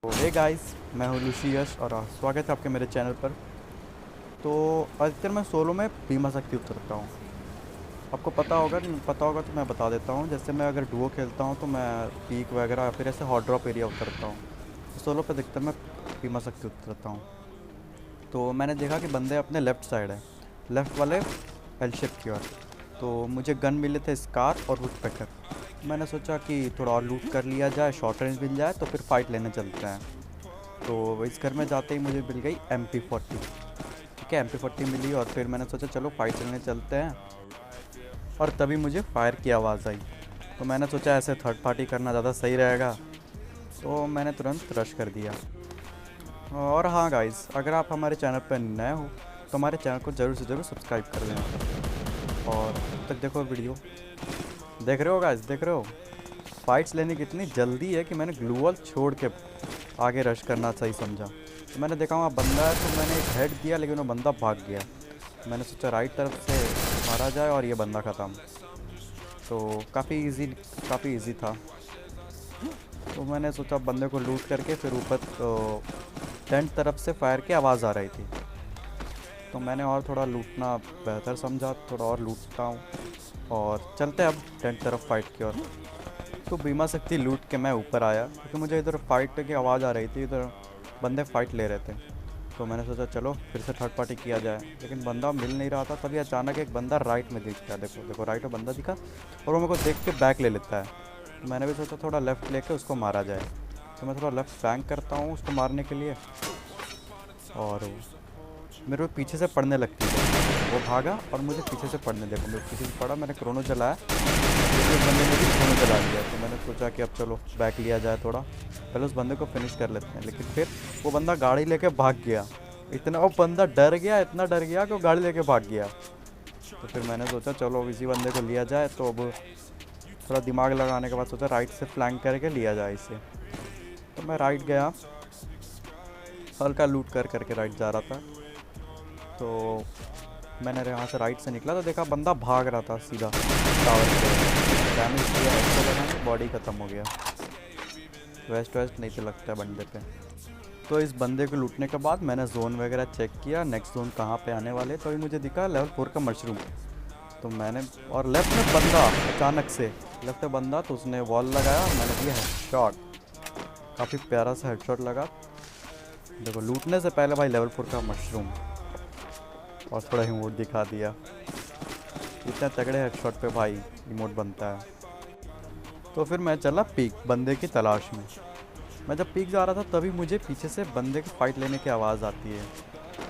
तो hey guys, मैं हूँ लूसी यश और स्वागत है आपके मेरे चैनल पर। तो अधिकतर मैं सोलो में भीमा शक्ति उतरता हूँ। आपको पता होगा, नहीं पता होगा तो मैं बता देता हूँ। जैसे मैं अगर डुओ खेलता हूँ तो मैं पीक वगैरह या फिर ऐसे हॉट ड्रॉप एरिया उतरता हूँ। तो सोलो पे अधिकतर मैं भीमा शक्ति उतरता हूँ। तो मैंने देखा कि बंदे अपने लेफ़्ट साइड है, लेफ़्ट वाले एल शेप की ओर। तो मुझे गन मिले थे स्कार और वुड पैकर। मैंने सोचा कि थोड़ा और लूट कर लिया जाए, शॉर्ट रेंज मिल जाए तो फिर फाइट लेने चलते हैं। तो इस घर में जाते ही मुझे मिल गई MP40। ठीक है, MP40 मिली और फिर मैंने सोचा चलो फाइट चलने चलते हैं। और तभी मुझे फायर की आवाज़ आई। तो मैंने सोचा ऐसे थर्ड पार्टी करना ज़्यादा सही रहेगा, तो मैंने तुरंत रश कर दिया। और हाँ गाइस, अगर आप हमारे चैनल पर नए हो तो हमारे चैनल को ज़रूर से ज़रूर सब्सक्राइब कर लेना। और अब तक देखो वीडियो, देख रहे हो गाइस, देख रहे हो फाइट्स लेने की इतनी जल्दी है कि मैंने ग्लू वॉल छोड़ के आगे रश करना सही समझा। तो मैंने देखा वहाँ बंदा है तो मैंने एक हेड दिया, लेकिन वो बंदा भाग गया। मैंने सोचा राइट तरफ से मारा जाए और ये बंदा ख़त्म। तो काफ़ी इजी था। तो मैंने सोचा बंदे को लूट करके फिर ऊपर टेंट तरफ से फायर की आवाज़ आ रही थी। तो मैंने और थोड़ा लूटना बेहतर समझा, थोड़ा और लूटता हूँ और चलते अब टेंट तरफ फाइट की ओर। तो बीमा शक्ति लूट के मैं ऊपर आया क्योंकि मुझे इधर फाइट की आवाज़ आ रही थी, इधर बंदे फाइट ले रहे थे। तो मैंने सोचा चलो फिर से थर्ड पार्टी किया जाए, लेकिन बंदा मिल नहीं रहा था। तभी अचानक एक बंदा राइट में दिखता है, देखो देखो राइट में बंदा दिखा और वो मेरे को देख के बैक ले लेता है। तो मैंने भी सोचा थोड़ा लेफ़्ट लेके उसको मारा जाए। तो मैं थोड़ा लेफ़्ट बैंक करता हूँ उसको मारने के लिए, और मेरे को पीछे से पड़ने लगती है। वो भागा और मुझे पीछे से पड़ने, देखो मेरे पीछे से पड़ा, मैंने क्रोनो चलाया, लेकिन उस बंदे ने भी क्रोनो चला लिया। तो मैंने सोचा कि अब चलो बैक लिया जाए, थोड़ा पहले उस बंदे को फिनिश कर लेते हैं। लेकिन फिर वो बंदा गाड़ी लेके भाग गया। इतना वो बंदा डर गया, इतना डर गया कि वो गाड़ी लेके भाग गया। तो फिर मैंने सोचा चलो अब इसी बंदे को लिया जाए। तो अब थोड़ा दिमाग लगाने के बाद सोचा राइट से फ्लैंक करके लिया जाए इसे। तो मैं राइट गया, हल्का लूट कर करके राइट जा रहा था। तो मैंने यहाँ से राइट से निकला तो देखा बंदा भाग रहा था सीधा टावर से। डैमेज दिया, एक्स्ट्रा लगा, बॉडी ख़त्म हो गया। वेस्ट वेस्ट नहीं तो लगता है बंदे पे। तो इस बंदे को लूटने के बाद मैंने जोन वगैरह चेक किया, नेक्स्ट जोन कहाँ पे आने वाले। तो अभी मुझे दिखा लेवल 4 का मशरूम। तो मैंने, और लेफ्ट में बंदा, अचानक से लेफ्ट में बंदा, तो उसने वॉल लगाया और मैंने दिया हेडशॉट। काफ़ी प्यारा सा हेडशॉट लगा। देखो लूटने से पहले भाई लेवल 4 का मशरूम, और थोड़ा इमोट दिखा दिया। इतने तगड़े हेडशॉट पे भाई इमोट बनता है। तो फिर मैं चला पीक बंदे की तलाश में। मैं जब पीक जा रहा था तभी मुझे पीछे से बंदे की फ़ाइट लेने की आवाज़ आती है।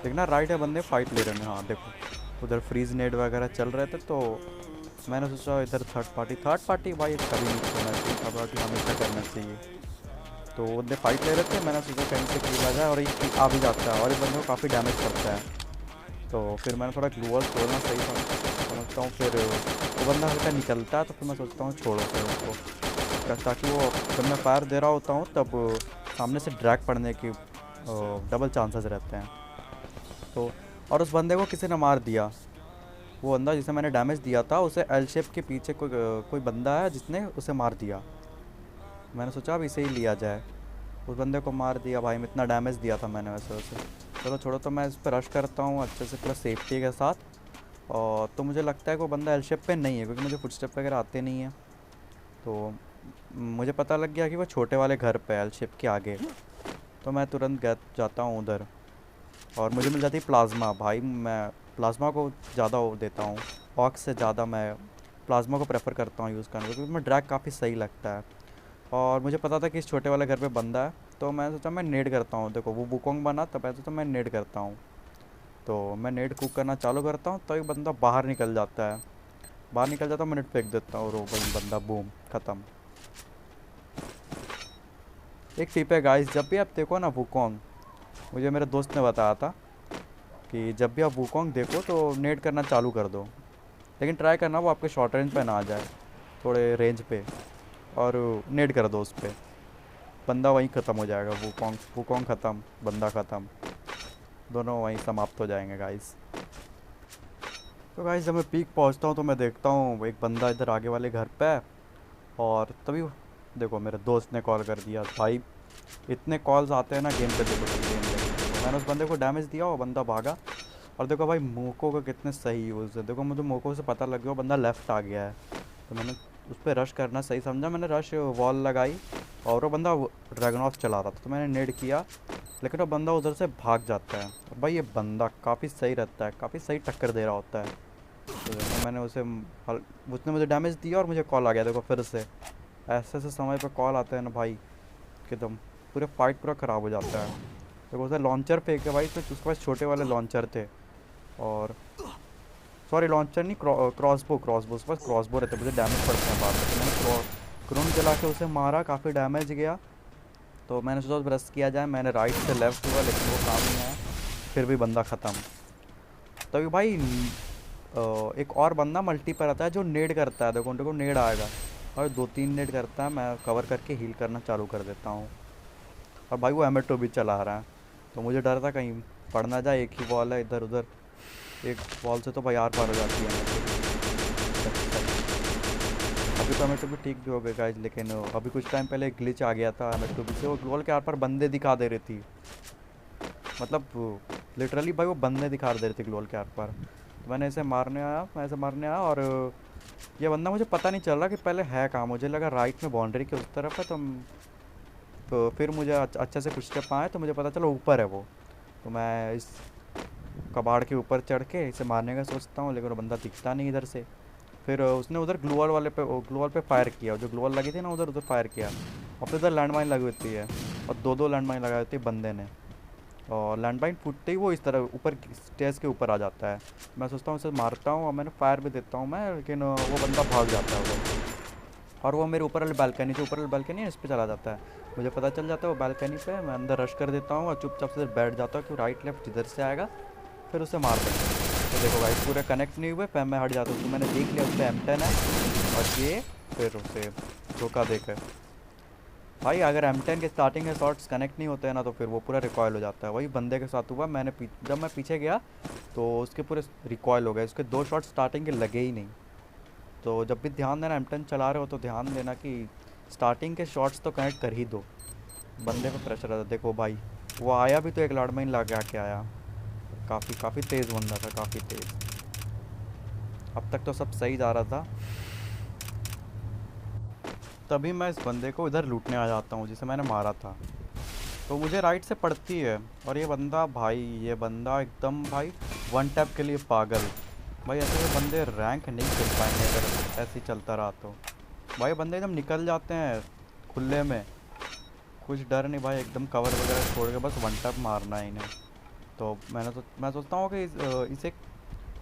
देखना राइट है, बंदे फ़ाइट ले रहे हैं, हाँ देखो उधर फ्रीज नेट वगैरह चल रहे थे। तो मैंने सोचा इधर थर्ड पार्टी भाई कभी नहीं करना चाहिए, थर्ड पार्टी हमेशा करना चाहिए। तो बंदे फाइट ले रहे थे, मैंने सोचा कहीं से किल आ जाए, और एक आ भी जाता है और इस बंदे को काफ़ी डैमेज करता है। तो फिर मैंने थोड़ा ग्लूअल छोड़ना सही समझता हूँ। फिर वो बंदा हल्का निकलता है तो फिर मैं सोचता हूँ छोड़ो फिर उसको, ताकि वो जब मैं फायर दे रहा होता हूँ तब सामने से ड्रैग पड़ने की डबल चांसेस रहते हैं। तो और उस बंदे को किसी ने मार दिया। वो बंदा जिसे मैंने डैमेज दिया था उसे एल शेप के पीछे कोई बंदा है जिसने उसे मार दिया। मैंने सोचा अब इसे ही लिया जाए। उस बंदे को मार दिया भाई, मैं इतना डैमेज दिया था मैंने वैसे वैसे। चलो छोड़ो, तो मैं इस पर रश करता हूँ अच्छे से पूरा सेफ्टी के साथ। और तो मुझे लगता है कि वो बंदा एल शेप पे नहीं है, क्योंकि मुझे फुटस्टेप वगैरह आते नहीं हैं। तो मुझे पता लग गया कि वो छोटे वाले घर पे एल शेप के आगे। तो मैं तुरंत जाता हूँ उधर, और मुझे मिल जाती है प्लाज्मा। भाई मैं प्लाज्मा को ज़्यादा वो देता हूँ, ऑक्स से ज़्यादा मैं प्लाज्मा को प्रेफर करता हूँ यूज़ करने को, क्योंकि मैं ड्रैग काफ़ी सही लगता है। और मुझे पता था कि इस छोटे वाले घर पे बंदा है। तो मैं सोचा मैं नेड करता हूँ, देखो वो बुकोंग बना तब ऐसा, तो मैं नेड करता हूँ। तो मैं नेड कुक करना चालू करता हूँ तो एक बंदा बाहर निकल जाता है। बाहर निकल जाता हूँ, मैं नेट फेंक देता हूँ, और वो बंदा बूम ख़त्म। एक टिप है गाइस, जब भी आप देखो ना वुकोंग, मुझे मेरे दोस्त ने बताया था कि जब भी आप वुकोंग देखो तो नेट करना चालू कर दो, लेकिन ट्राई करना वो आपके शॉर्ट रेंज पे ना आ जाए, थोड़े रेंज पे, और नेट कर दो उस पर। बंदा वहीं ख़त्म हो जाएगा, वुकोंग वुकोंग ख़त्म, बंदा ख़त्म, दोनों वहीं समाप्त हो जाएंगे गाइस। तो गाइस जब मैं पीक पहुंचता हूँ तो मैं देखता हूँ एक बंदा इधर आगे वाले घर पे है। और तभी देखो मेरे दोस्त ने कॉल कर दिया भाई, इतने कॉल्स आते हैं ना गेम पे, देखो गेम पे। तो मैंने उस बंदे को डैमेज दिया और बंदा भागा। और देखो भाई मोको का कितने सही यूज़ है, देखो मुझे मोको से पता लग गया वो बंदा लेफ़्ट आ गया है। तो मैंने उस पर रश करना सही समझा, मैंने रश वॉल लगाई। और वो बंदा ड्रैगन चला रहा था तो मैंने नेड किया, लेकिन वो बंदा उधर से भाग जाता है। और भाई ये बंदा काफ़ी सही रहता है, काफ़ी सही टक्कर दे रहा होता है। तो देखो मैंने उसने मुझे डैमेज दिया और मुझे कॉल आ गया, देखो फिर से। ऐसे ऐसे समय पे कॉल आते हैं ना भाई, एकदम पूरे फाइट पूरा ख़राब हो जाता है। देखो उसे लॉन्चर फेंके भाई, तो उसके पास छोटे वाले लॉन्चर थे। और सॉरी लॉन्चर नहीं, क्रॉसबो, उसके पास क्रॉसबो रहते, मुझे डैमेज पड़ता है बाद में। तो मैंने क्रोन चला के उसे मारा, काफ़ी डैमेज गया। तो मैंने सोचा ब्रश किया जाए, मैंने राइट से लेफ़्ट हुआ लेकिन वो काम नहीं आया, फिर भी बंदा ख़त्म। तभी भाई एक और बंदा मल्टी पर आता है जो नेड करता है, देखो देखो नेड आएगा और 2-3 नेड करता है, मैं कवर करके हील करना चालू कर देता हूँ। और भाई वो एमेटो भी चला रहा है, तो मुझे डर था कहीं पड़ ना जाए, एक ही बॉल है इधर उधर, एक बॉल से तो भाई आर पार हो जाती है एमेटो। अभी तो एमेटो भी ठीक भी हो गए गाइस, लेकिन अभी कुछ टाइम पहले ग्लिच आ गया था एमेटो भी से, वो गोल के आर पार बंदे दिखा दे रही थी, मतलब लिटरली भाई वो बंदे दिखा दे रहे थे ग्लोल के आर पार। तो मैंने ऐसे मारने आया, मैं ऐसे मारने आया और ये बंदा मुझे पता नहीं चल रहा कि पहले है कहाँ, मुझे लगा राइट में बाउंड्री के उस तरफ है। तो फिर मुझे अच्छे से कुछ स्टेप आए तो मुझे पता चला ऊपर है वो। तो मैं इस कबाड़ के ऊपर चढ़ के इसे मारने का सोचता हूँ, लेकिन वो बंदा दिखता नहीं इधर से। फिर उसने उधर ग्लूवॉल पे फायर किया, जो ग्लूवॉल लगी थी ना उधर उधर फायर किया। और फिर उधर लैंडमाइन लगी होती है, और दो दो लैंडमाइन लगाई होती है बंदे ने। और लैंडमाइन फूटते ही वो इस तरह ऊपर स्टेज के ऊपर आ जाता है। मैं सोचता हूँ उसे मारता हूँ और मैंने फायर भी देता हूँ मैं, लेकिन वो बंदा भाग जाता है उधर। और वो मेरे ऊपर वाली बालकनी, जो ऊपर वाली बालकनी है इस पे चला जाता है। मुझे पता चल जाता है वो बालकनी पे, मैं अंदर रश कर देता हूँ और चुपचाप से बैठ जाता हूँ कि राइट लेफ्ट जिधर से आएगा फिर उसे मार देंगे। तो देखो भाई पूरे कनेक्ट नहीं हुए, फिर मैं हट जाता हूँ, तो मैंने देख लिया उस पर M10 है। और ये फिर उसे धोखा देकर भाई, अगर M10 के स्टार्टिंग के शॉट्स कनेक्ट नहीं होते हैं ना तो फिर वो पूरा रिकॉयल हो जाता है। वही बंदे के साथ हुआ, जब मैं पीछे गया तो उसके पूरे रिकॉयल हो गए, उसके 2 शॉट स्टार्टिंग के लगे ही नहीं। तो जब भी ध्यान देना M10 चला रहे हो तो ध्यान देना कि स्टार्टिंग के शॉट्स तो कनेक्ट कर ही दो, बंदे पे प्रेशर आता। देखो भाई वो आया भी तो एक लाडमाइन लगा के आया, काफ़ी काफ़ी तेज़ बंदा था, काफ़ी तेज़। अब तक तो सब सही जा रहा था, तभी मैं इस बंदे को इधर लूटने आ जाता हूँ जिसे मैंने मारा था। तो मुझे राइट से पड़ती है, और ये बंदा भाई, ये बंदा एकदम भाई वन टैप के लिए पागल। भाई ऐसे ये बंदे रैंक नहीं खेल पाएंगे अगर ऐसे ही चलता रहा तो। भाई बंदे एकदम निकल जाते हैं खुले में, कुछ डर नहीं भाई, एकदम कवर वगैरह छोड़ के बस वन टैप मारना है इन्हें। तो मैं सोचता हूँ कि इसे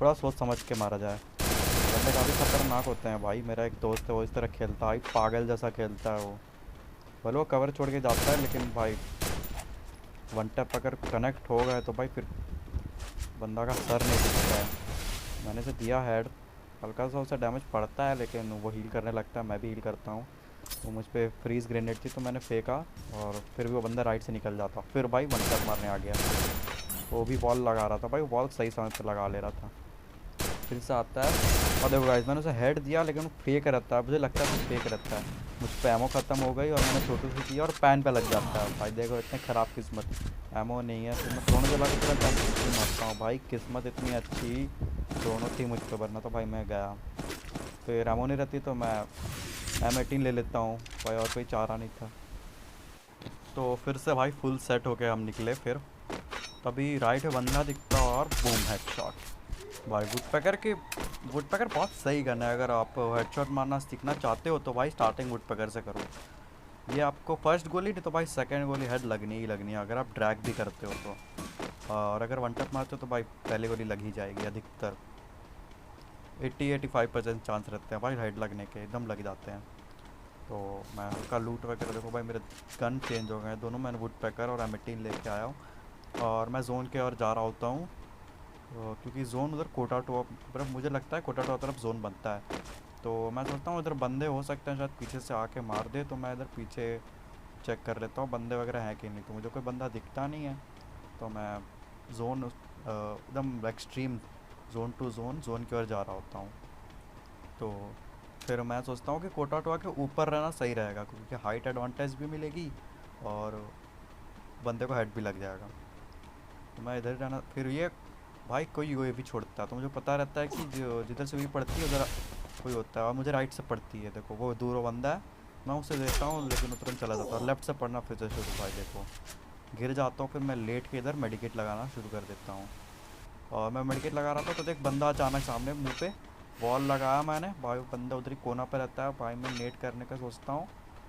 थोड़ा सोच समझ के मारा जाए। बंदे काफ़ी खतरनाक होते हैं भाई, मेरा एक दोस्त है वो इस तरह खेलता है, पागल जैसा खेलता है वो। भले वो कवर छोड़ के जाता है लेकिन भाई वन टैप अगर कनेक्ट हो गए तो भाई फिर बंदा का सर नहीं दिखता है। मैंने से दिया हेड, हल्का सा उसे डैमेज पड़ता है लेकिन वो हील करने लगता है, मैं भी हील करता हूँ। वो मुझ पर फ्रीज ग्रेनेड थी तो मैंने फेंका, और फिर भी वो बंदा राइट से निकल जाता, फिर भाई वन टैप मारने आ गया। वो भी बॉल लगा रहा था भाई, बॉल सही समय पर लगा ले रहा था। फिर से आता है और देखो गाइस मैंने उसे हेड दिया लेकिन वो फेक रहता है, मुझे लगता है वो फेक रहता है। मुझ पर एमओ ख़त्म हो गई और मैंने छोटू सी किया और पैन पे लग जाता है भाई। देखो इतनी ख़राब किस्मत, एमओ नहीं है, फिर मैं दोनों जला के तुरंत मारता हूँ भाई। किस्मत इतनी अच्छी दोनों थी मुझ पर, वरना तो भाई मैं गया। फिर एमओ नहीं रहती तो मैं M18 ले लेता हूँ भाई, और कोई चारा नहीं था। तो फिर से भाई फुल सेट होके हम निकले। फिर तभी राइट में बंदा दिखता और बूम हेडशॉट। भाई वुडपैकर बहुत सही गन है, अगर आप हेडशॉट मारना सीखना चाहते हो तो भाई स्टार्टिंग वुडपैकर से करो। ये आपको फर्स्ट गोली नहीं तो भाई सेकंड गोली हेड लगनी ही लगनी है, अगर आप ड्रैग भी करते हो तो। और अगर वन टैप मारते हो तो भाई पहली गोली लग ही जाएगी, अधिकतर 80-85% चांस रहते हैं भाई हेड लगने के, एकदम लग जाते हैं। तो मैं हल्का लूट वगैरह, देखो भाई मेरे गन चेंज हो गए हैं दोनों, मैंने वुडपैकर और M18 लेके आया हूँ। और मैं जोन के और जा रहा होता हूँ, क्योंकि जोन उधर कोटा टू तरफ, मुझे लगता है कोटा टू तरफ जोन बनता है। तो मैं सोचता हूँ इधर बंदे हो सकते हैं शायद पीछे से आके मार दे, तो मैं इधर पीछे चेक कर लेता हूँ बंदे वगैरह हैं कि नहीं। तो मुझे कोई बंदा दिखता नहीं है, तो मैं जोन एकदम एक्सट्रीम जोन टू जोन की ओर जा रहा होता हूँ। तो फिर मैं सोचता हूँ कि कोटा टू के ऊपर रहना सही रहेगा, क्योंकि हाइट एडवांटेज भी मिलेगी और बंदे को हेड भी लग जाएगा। तो मैं इधर जाना, फिर ये भाई कोई भी छोड़ता है, तो मुझे पता रहता है कि जो जिधर से भी पड़ती है उधर कोई होता है, और मुझे राइट से पड़ती है। देखो वो दूर बंदा है, मैं उसे देता हूँ लेकिन वो तुरंत चला जाता है। और लेफ्ट से पड़ना फिर से शुरू, भाई देखो गिर जाता हूँ। फिर मैं लेट के इधर मेडिकेट लगाना शुरू कर देता हूँ। और मैं मेडिकेट लगा रहा था तो देख बंदा अचानक सामने मुंह पे वॉल लगाया मैंने भाई। वो बंदा उधर ही कोना पे रहता है भाई। मैं नेट करने का सोचता हूँ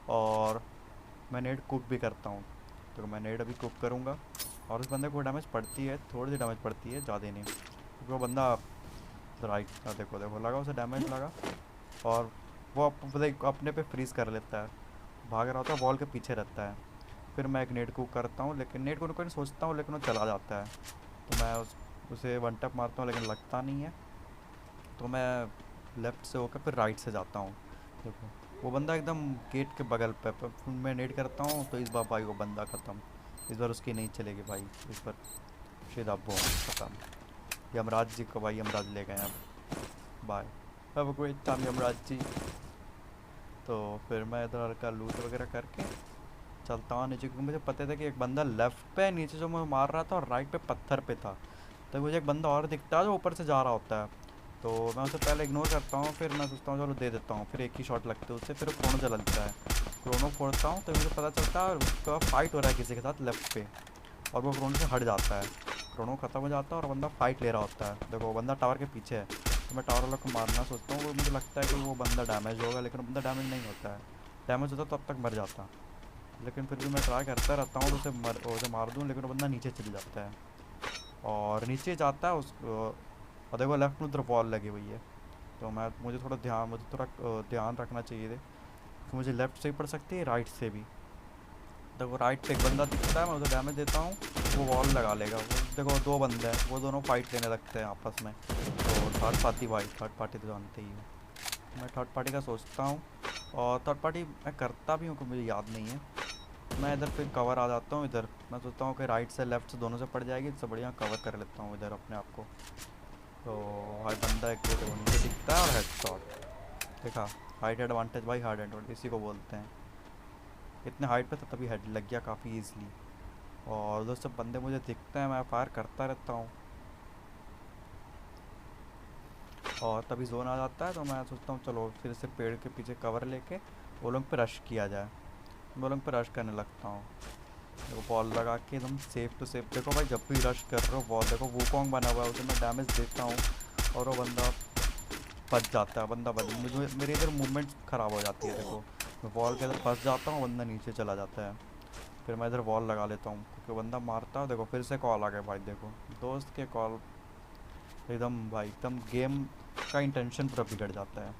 और मैं नेट कुक भी करता हूँ। तो मैं नेट अभी कुक करूँगा और उस बंदे को डैमेज पड़ती है, थोड़ी सी डैमेज पड़ती है, ज़्यादा नहीं, क्योंकि वो बंदा राइट का देखो देखो लगा, उसे डैमेज लगा और वो अपने पे फ्रीज़ कर लेता है, भाग रहा होता है, वॉल के पीछे रहता है। फिर मैं एक नेट कुक करता हूँ, लेकिन नेट को नहीं सोचता हूँ लेकिन वो चला जाता है। तो मैं उसे वन टैप मारता हूँ लेकिन लगता नहीं है। तो मैं लेफ़्ट से होकर फिर राइट से जाता हूँ। देखो वो बंदा एकदम गेट के बगल पे, फिर मैं नेट करता हूँ तो इस बार भाई वो बंदा ख़त्म। इस बार उसकी नहीं चलेगी भाई, इस बार सीधा बॉम ख़त्म। यमराज जी को भाई यमराज ले गए अब, बाय, अब कोई टाइम यमराज जी। तो फिर मैं इधर हल्का लूट वगैरह करके चलता हूँ नीचे, क्योंकि मुझे पता था कि एक बंदा लेफ़्ट पे नीचे जो मैं मार रहा था और राइट पे पत्थर पे था। तो मुझे एक बंदा और दिखता है जो ऊपर से जा रहा होता है, तो मैं उसे पहले इग्नोर करता हूँ। फिर मैं सोचता हूँ चलो दे देता हूँ, फिर एक ही शॉट लगते है उससे, फिर क्रोनो चला देता है। क्रोनो फोड़ता हूँ तो मुझे पता चलता है उसका फाइट हो रहा है किसी के साथ लेफ्ट पे, और वो क्रोनो से हट जाता है। क्रोनो ख़त्म हो जाता है और बंदा फाइट ले रहा होता है। देखो वो बंदा टावर के पीछे है, तो मैं टावर वाला को मारना सोचता हूँ। वो मुझे लगता है कि वो बंदा डैमेज होगा, लेकिन बंदा डैमेज नहीं होता है। डैमेज होता तब तक मर जाता, लेकिन फिर भी मैं ट्राई करता रहता हूँ तो उसे मार दूँ, लेकिन वो बंदा नीचे चले जाता है और नीचे जाता है उस और देखो लेफ्ट में उधर वॉल लगी हुई है। तो मुझे थोड़ा ध्यान रखना चाहिए थे कि मुझे लेफ़्ट से भी पड़ सकती है, राइट से भी। देखो राइट पे एक बंदा दिखता है, मैं उसे डैमेज देता हूँ, वो वॉल लगा लेगा। वो देखो दो बंदे हैं, वो दोनों फाइट लेने लगते हैं आपस में। तो थर्ड पार्टी भाई, थर्ड पार्टी तो जानते ही हो, मैं थर्ड पार्टी का सोचता हूँ और थर्ड पार्टी मैं करता भी हूँ कि मुझे याद नहीं है। मैं इधर फिर कवर आ जाता हूँ। इधर मैं सोचता हूँ कि राइट से लेफ्ट से दोनों से पड़ जाएगी, इससे बढ़िया कवर कर लेता हूँ इधर अपने आप को। तो भाई बंदा एक देखो नीचे दिखता है और हेड शॉट देखा। हाइट एडवांटेज भाई, हार्ड एडवांटेज इसी को बोलते हैं। इतने हाइट पे तो तभी हेड लग गया काफ़ी ईजिली। और उधर सब बंदे मुझे दिखते हैं, मैं फायर करता रहता हूँ और तभी जोन आ जाता है। तो मैं सोचता हूँ चलो फिर से पेड़ के पीछे कवर लेके वो लोग पे रश किया जाए। वो लोग पे रश करने लगता हूँ। देखो बॉल लगा के एकदम सेफ टू सेफ। देखो भाई जब भी रश कर रहे हो बॉल देखो वूकॉन्ग बना हुआ है, उसे मैं डैमेज देता हूँ और वो बंदा बच जाता है। बंदा बच, मुझे मेरी इधर मूवमेंट ख़राब हो जाती है। देखो मैं वॉल के अंदर फंस जाता हूँ, बंदा नीचे चला जाता है। फिर मैं इधर वॉल लगा लेता हूँ क्योंकि बंदा मारता है। देखो फिर से कॉल आ गया भाई, देखो दोस्त के कॉल, एकदम भाई एकदम गेम का इंटेंशन पूरा बिगड़ जाता है।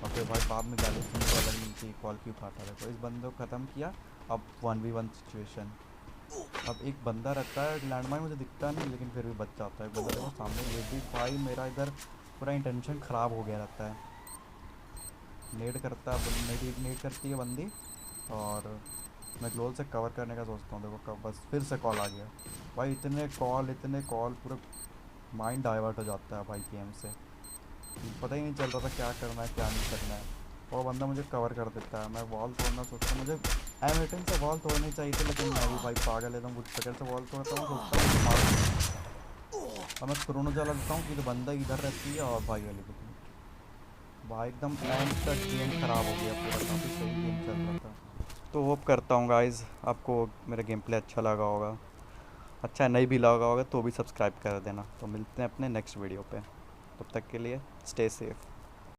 और फिर भाई बाद में गाली सुनने को अलग मिलती है, कॉल क्यों उठाता। देखो इस बंदे को ख़त्म किया। अब 1v1 सिचुएशन। अब एक बंदा रहता है लैंडमाइन मुझे दिखता नहीं, लेकिन फिर भी बच जाता है। बंदा देखो सामने, ये भी भाई मेरा इधर पूरा इंटेंशन ख़राब हो गया रहता है। नेट करता है, नेट करती है बंदी और मैं ग्लोल से कवर करने का सोचता हूँ। देखो कब बस फिर से कॉल आ गया भाई। इतने कॉल पूरा माइंड डाइवर्ट हो जाता है भाई गेम से। पता ही नहीं चल रहा था क्या करना है क्या नहीं करना है। और बंदा मुझे कवर कर देता है। मैं वॉल तोड़ना सोचता हूँ, मुझे एम18 से वॉल तोड़नी चाहिए थी, लेकिन मैं भी भाई पागल एकदम कुछ चक्कर से वॉल तोड़ता हूँ, सोचता हूँ कि मारूँ। और मैं क्रोनो जला देता हूँ कि तो बंदा इधर रहती है और भाई वाली भाई एकदम एंड तक गेम ख़राब हो गया पूरा। काफ़ी सही गेम चल रहा था। तो होप करता हूँ गाइज़ आपको मेरा गेम प्ले अच्छा लगा होगा। अच्छा नहीं भी लगा होगा तो भी सब्सक्राइब कर देना। तो मिलते हैं अपने नेक्स्ट वीडियो पे, तब तक के लिए स्टे सेफ़।